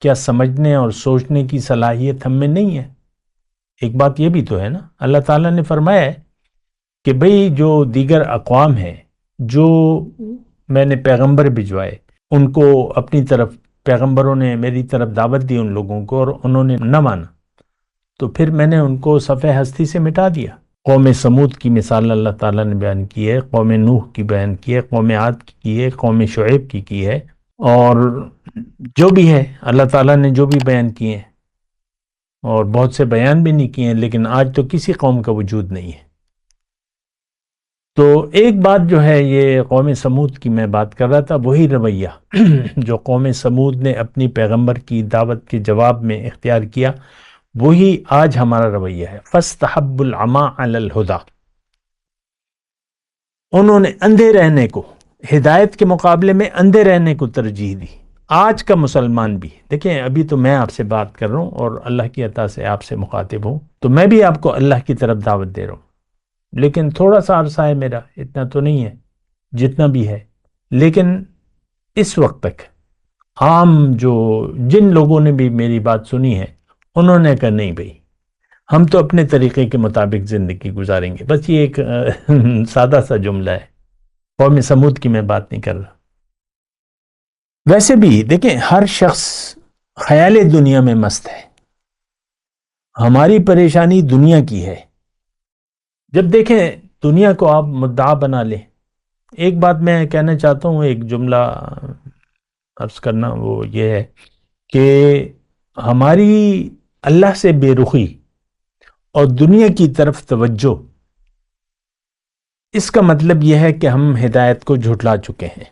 کیا سمجھنے اور سوچنے کی صلاحیت ہم میں نہیں ہے؟ ایک بات یہ بھی تو ہے نا، اللہ تعالیٰ نے فرمایا ہے کہ بھئی جو دیگر اقوام ہیں، جو میں نے پیغمبر بھجوائے، ان کو اپنی طرف پیغمبروں نے میری طرف دعوت دی ان لوگوں کو، اور انہوں نے نہ مانا، تو پھر میں نے ان کو صفحہ ہستی سے مٹا دیا۔ قوم سمود کی مثال اللہ تعالیٰ نے بیان کی ہے، قوم نوح کی بیان کی ہے، قوم عاد کی ہے، قوم شعیب کی ہے، اور جو بھی ہے اللہ تعالیٰ نے جو بھی بیان کیے ہیں، اور بہت سے بیان بھی نہیں کیے ہیں، لیکن آج تو کسی قوم کا وجود نہیں ہے۔ تو ایک بات جو ہے یہ قوم سمود کی میں بات کر رہا تھا، وہی رویہ جو قوم سمود نے اپنی پیغمبر کی دعوت کے جواب میں اختیار کیا، وہی آج ہمارا رویہ ہے۔ فَاسْتَحَبُّ الْعَمَىٰ عَلَى الْهُدَىٰ، انہوں نے اندھے رہنے کو ہدایت کے مقابلے میں اندھے رہنے کو ترجیح دی۔ آج کا مسلمان بھی دیکھیں، ابھی تو میں آپ سے بات کر رہا ہوں اور اللہ کی عطا سے آپ سے مخاطب ہوں، تو میں بھی آپ کو اللہ کی طرف دعوت دے رہا ہوں، لیکن تھوڑا سا عرصہ ہے میرا، اتنا تو نہیں ہے جتنا بھی ہے، لیکن اس وقت تک عام جن لوگوں نے بھی میری بات سنی ہے، انہوں نے کہا نہیں بھئی، ہم تو اپنے طریقے کے مطابق زندگی گزاریں گے۔ بس یہ ایک سادہ سا جملہ ہے، قوم سمود کی میں بات نہیں کر رہا۔ ویسے بھی دیکھیں، ہر شخص خیال دنیا میں مست ہے، ہماری پریشانی دنیا کی ہے۔ جب دیکھیں دنیا کو آپ مدعا بنا لیں، ایک بات میں کہنا چاہتا ہوں، ایک جملہ عرض کرنا، وہ یہ ہے کہ ہماری اللہ سے بے رخی اور دنیا کی طرف توجہ، اس کا مطلب یہ ہے کہ ہم ہدایت کو جھٹلا چکے ہیں۔